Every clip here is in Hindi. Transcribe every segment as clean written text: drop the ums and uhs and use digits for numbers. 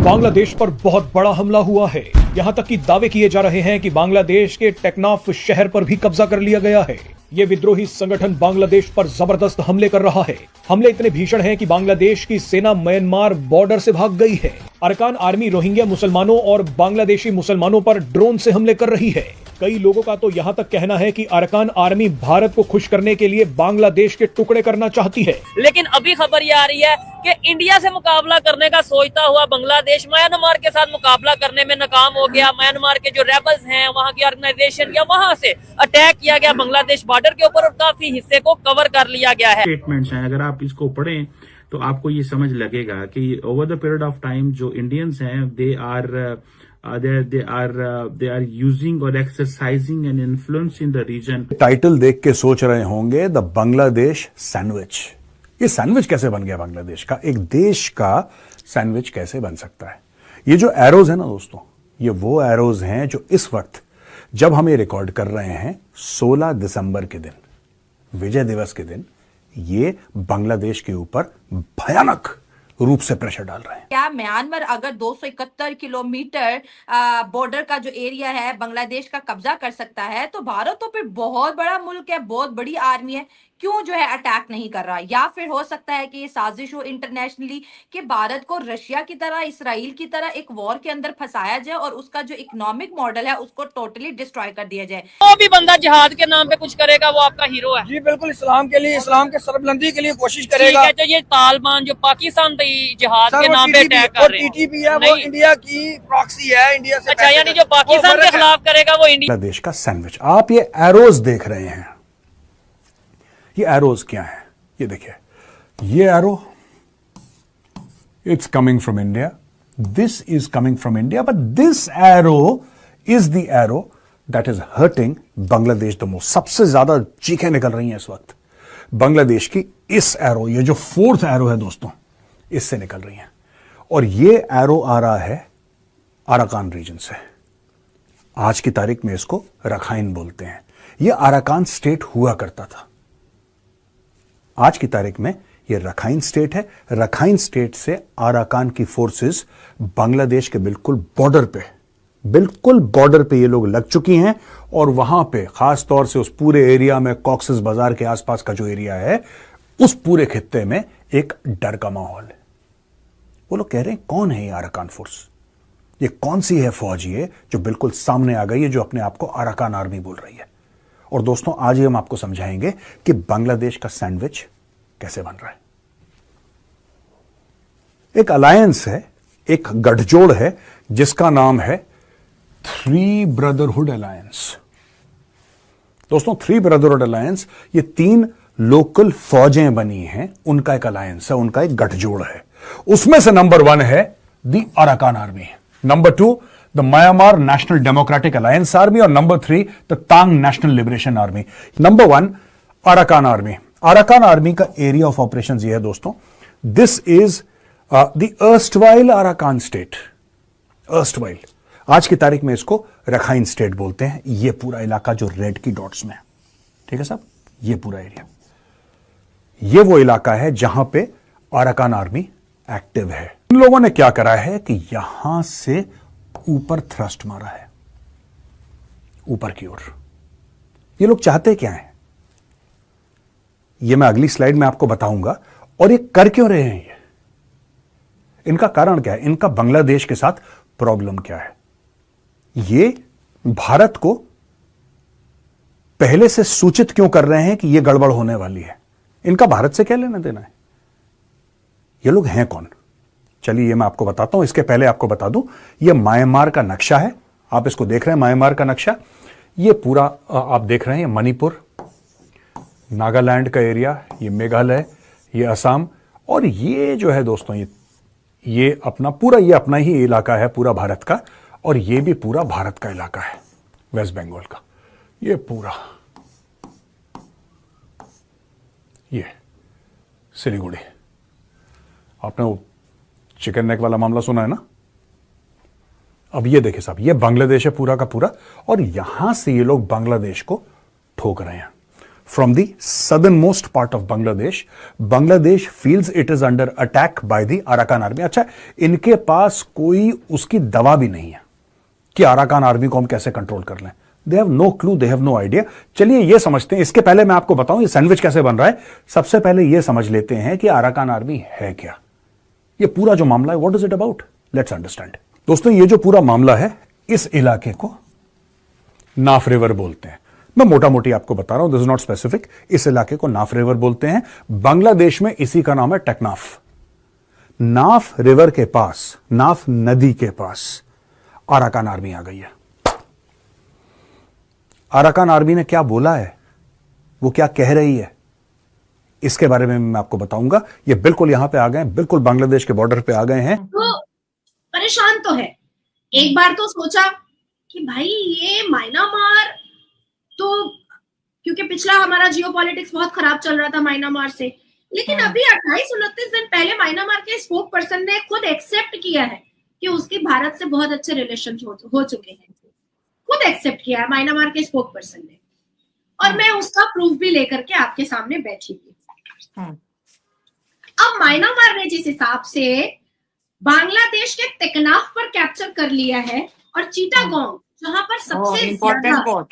बांग्लादेश पर बहुत बड़ा हमला हुआ है। यहां तक कि दावे किए जा रहे हैं कि बांग्लादेश के टेक्नाफ शहर पर भी कब्जा कर लिया गया है। ये विद्रोही संगठन बांग्लादेश पर जबरदस्त हमले कर रहा है। हमले इतने भीषण हैं कि बांग्लादेश की सेना म्यांमार बॉर्डर से भाग गई है। अरकान आर्मी रोहिंग्या मुसलमानों और बांग्लादेशी मुसलमानों पर ड्रोन से हमले कर रही है। कई लोगों का तो यहाँ तक कहना है कि अरकान आर्मी भारत को खुश करने के लिए बांग्लादेश के टुकड़े करना चाहती है। लेकिन अभी खबर ये आ रही है कि इंडिया से मुकाबला करने का सोचता हुआ बांग्लादेश म्यांमार के साथ मुकाबला करने में नाकाम हो गया। म्यांमार के जो रेबल्स हैं, वहाँ की ऑर्गेनाइजेशन या वहाँ से अटैक किया गया बांग्लादेश बॉर्डर के ऊपर और काफी हिस्से को कवर कर लिया गया है। स्टेटमेंट्स हैं, अगर आप इसको पढ़ें तो आपको ये समझ लगेगा कि over the period of time जो इंडियंस हैं दे आर यूजिंग और exercising an influence in the region. Title देख के सोच रहे होंगे द बांग्लादेश सैंडविच। ये सैंडविच कैसे बन गया बांग्लादेश का? एक देश का सैंडविच कैसे बन सकता है? ये जो एरोज है ना दोस्तों, ये वो एरोज हैं जो इस वक्त जब हम ये रिकॉर्ड कर रहे हैं 16 दिसंबर के दिन, विजय दिवस के दिन, ये बांग्लादेश के ऊपर भयानक रूप से प्रेशर डाल रहे हैं। क्या म्यांमार अगर 271 किलोमीटर बॉर्डर का जो एरिया है बांग्लादेश का कब्जा कर सकता है, तो भारत तो फिर बहुत बड़ा मुल्क है, बहुत बड़ी आर्मी है, क्यों जो है अटैक नहीं कर रहा? या फिर हो सकता है कि ये साजिश हो इंटरनेशनली कि भारत को रशिया की तरह, इसराइल की तरह एक वॉर के अंदर फंसाया जाए और उसका जो इकोनॉमिक मॉडल है उसको टोटली डिस्ट्रॉय कर दिया जाए। वो भी बंदा जिहाद के नाम पे कुछ करेगा, वो आपका हीरो है। जी बिल्कुल, इस्लाम के लिए, इस्लाम के सरबलंदी के लिए कोशिश करेगा। तो ये तालिबान जो पाकिस्तान पे जिहाद के नाम पे अटैक कर रहे हैं, टीटीपी है, वो इंडिया की प्रॉक्सी है, इंडिया से। अच्छा, यानी जो पाकिस्तान के खिलाफ करेगा वो इंडिया। बांग्लादेश का सैंडविच। आप ये एरोज देख रहे हैं, ये एरोज क्या है? ये देखिए, ये arrow, it's coming from India, this is coming from India, but this arrow is the arrow that is hurting Bangladesh the most. सबसे ज्यादा चीखें निकल रही हैं इस वक्त बांग्लादेश की इस एरो, ये जो फोर्थ एरो है दोस्तों, इससे निकल रही हैं। और ये एरो आ रहा है अराकान रीजन से। आज की तारीख में इसको रखाइन बोलते हैं। ये अराकान स्टेट हुआ करता था। आज की तारीख में ये रखाइन स्टेट है। रखाइन स्टेट से अराकान की फोर्सेस बांग्लादेश के बिल्कुल बॉर्डर पे ये लोग लग चुकी हैं। और वहां पे खास तौर से उस पूरे एरिया में, कॉक्सेस बाजार के आसपास का जो एरिया है, उस पूरे खित्ते में एक डर का माहौल है। वो लोग कह रहे हैं कौन है ये अराकान फोर्स? ये कौन सी है फौज ये जो बिल्कुल सामने आ गई है, जो अपने आप को अराकान आर्मी बोल रही है? और दोस्तों, आज ही हम आपको समझाएंगे कि बांग्लादेश का सैंडविच कैसे बन रहा है। एक अलायंस है, एक गठजोड़ है, जिसका नाम है थ्री ब्रदरहुड अलायंस। दोस्तों, थ्री ब्रदरहुड अलायंस, ये 3 लोकल फौजें बनी हैं, उनका एक अलायंस है, उनका एक गठजोड़ है। उसमें से नंबर 1 है the Arakan Army, number 2 the Myanmar National Democratic Alliance Army, और number 3 the Ta'ang National Liberation Army. Number 1 Arakan Army. Arakan Army का एरिया ऑफ ऑपरेशन ये है दोस्तों, this is the erstwhile Arakan State. Erstwhile, आज की तारीख में इसको रखाइन स्टेट बोलते हैं। ये पूरा इलाका जो रेड की डॉट्स में है, ठीक है साहब, ये पूरा एरिया, ये वो इलाका है जहां पे अराकान आर्मी एक्टिव है। इन लोगों ने क्या करा है कि यहां से ऊपर थ्रस्ट मारा है, ऊपर की ओर। ये लोग चाहते क्या हैं, ये मैं अगली स्लाइड में आपको बताऊंगा। और ये कर क्यों रहे हैं, ये इनका कारण क्या है, इनका बांग्लादेश के साथ प्रॉब्लम क्या है? ये भारत को पहले से सूचित क्यों कर रहे हैं कि ये गड़बड़ होने वाली है? इनका भारत से क्या लेना देना है? ये लोग हैं कौन? चलिए ये मैं आपको बताता हूं। इसके पहले आपको बता दूं, ये म्यांमार का नक्शा है। आप इसको देख रहे हैं, म्यांमार का नक्शा। ये पूरा आप देख रहे हैं, ये मणिपुर, नागालैंड का एरिया, ये मेघालय, ये असम, और ये जो है दोस्तों, ये अपना पूरा, ये अपना ही इलाका है पूरा भारत का। और ये भी पूरा भारत का इलाका है, वेस्ट बंगाल का। ये पूरा, ये सिलीगुड़ी। आपने वो चिकन नेक वाला मामला सुना है ना? अब ये देखिए साहब, ये बांग्लादेश है पूरा का पूरा, और यहां से ये लोग बांग्लादेश को ठोक रहे हैं। from the southernmost part of Bangladesh. Bangladesh feels it is under attack by the Arakan army. अच्छा, इनके पास कोई उसकी दवा भी नहीं है कि अराकान आर्मी को हम कैसे कंट्रोल कर लें. They have no clue, they have no idea. चलिए ये समझते हैं. इसके पहले मैं आपको बताऊं ये सैंडविच कैसे बन रहा है. सबसे पहले ये समझ लेते हैं कि अराकान आर्मी है क्या. ये पूरा जो मामला है, what is it about, let's understand. दोस्तों, ये जो पूरा मामला है, इस इलाके को नाफ रिवर बोलते हैं. मैं मोटा मोटी आपको बता रहा हूं, दिस इज नॉट स्पेसिफिक. इस इलाके को नाफ रिवर बोलते हैं. बांग्लादेश में इसी का नाम है टेकनाफ. नाफ रिवर के पास, नाफ नदी के पास अराकान आर्मी आ गई है. अराकान आर्मी ने क्या बोला है, वो क्या कह रही है, इसके बारे में मैं आपको बताऊंगा. ये बिल्कुल यहां पे आ गए, बिल्कुल बांग्लादेश के बॉर्डर पे आ गए हैं. तो परेशान तो है. एक बार तो सोचा कि भाई ये म्यांमार, तो क्योंकि पिछला हमारा जियोपॉलिटिक्स बहुत खराब चल रहा था म्यांमार से, लेकिन अभी 28-29 दिन पहले म्यांमार के स्पोक पर्सन ने खुद एक्सेप्ट किया है कि उसकी भारत से बहुत अच्छे रिलेशन हो चुके हैं. खुद एक्सेप्ट किया है म्यांमार के स्पोक पर्सन ने, और मैं उसका प्रूफ भी लेकर के आपके सामने बैठी थी. अब म्यांमार ने जिस हिसाब से बांग्लादेश के टेकनाफ पर कैप्चर कर लिया है, और चिटागोंग जहां पर सबसे ज्यादा,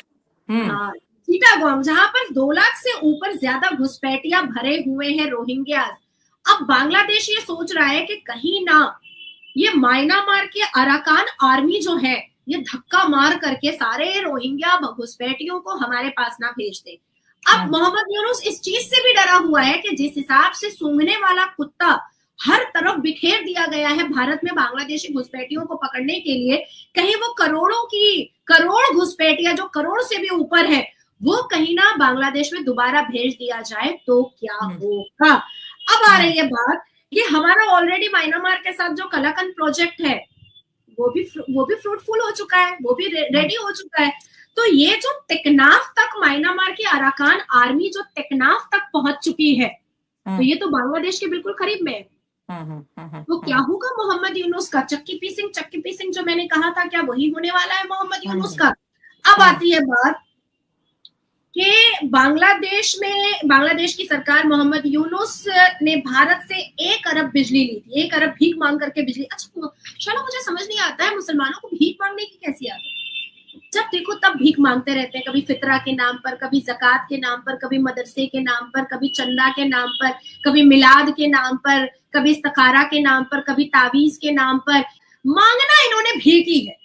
चिटागोंग जहां पर 2 लाख से ऊपर ज्यादा घुसपैठिया भरे हुए हैं रोहिंग्यास. अब बांग्लादेश ये सोच रहा है कि कहीं ना ये म्यांमार के अराकान आर्मी जो है ये धक्का मार करके सारे रोहिंग्या घुसपैठियों को हमारे पास ना भेज दे. अब मोहम्मद यूनुस इस चीज से भी डरा हुआ है कि जिस हिसाब से सूंघने वाला कुत्ता हर तरफ बिखेर दिया गया है भारत में बांग्लादेशी घुसपैठियों को पकड़ने के लिए, कहीं वो करोड़ घुसपैठिया जो करोड़ से भी ऊपर है, वो कहीं ना बांग्लादेश में दोबारा भेज दिया जाए तो क्या होगा. अब आ रही है बात कि हमारा ऑलरेडी म्यांमार के साथ जो कलाकन प्रोजेक्ट है वो भी फ्रूटफुल हो चुका है, वो भी रेडी हो चुका है. तो ये जो टेकनाफ तक म्यांमार की अराकान आर्मी जो टेकनाफ तक पहुंच चुकी है, तो ये तो बांग्लादेश के बिल्कुल करीब में है. तो क्या होगा मोहम्मद यूनुस का चक्की पीसिंग जो मैंने कहा था, क्या वही होने वाला है मोहम्मद यूनुस का. अब आती है बात कि बांग्लादेश की सरकार, मोहम्मद यूनुस ने भारत से 1 अरब बिजली ली थी, 1 अरब भीख मांग करके बिजली. अच्छा चलो, मुझे समझ नहीं आता है मुसलमानों को भीख मांगने की कैसी आदत. जब देखो तब भीख मांगते रहते हैं, कभी फितरा के नाम पर, कभी ज़कात के नाम पर, कभी मदरसे के नाम पर, कभी चंदा के नाम पर, कभी मिलाद के नाम पर, कभी इस्तखारा के नाम पर, कभी तावीज के नाम पर. मांगना इन्होंने भीख ही है.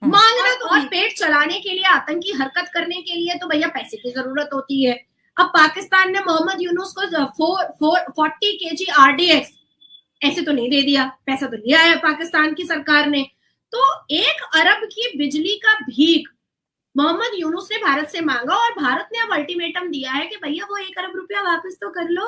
मांगना तो, और पेट चलाने के लिए, आतंकी हरकत करने के लिए तो भैया पैसे की जरूरत होती है. अब पाकिस्तान ने मोहम्मद यूनुस को 40 kg RDX ऐसे तो नहीं दे दिया, पैसा तो लिया है पाकिस्तान की सरकार ने. तो 1 अरब की बिजली का भीख मोहम्मद यूनुस ने भारत से मांगा, और भारत ने अब अल्टीमेटम दिया है कि भैया वो 1 अरब रुपया वापस तो कर लो.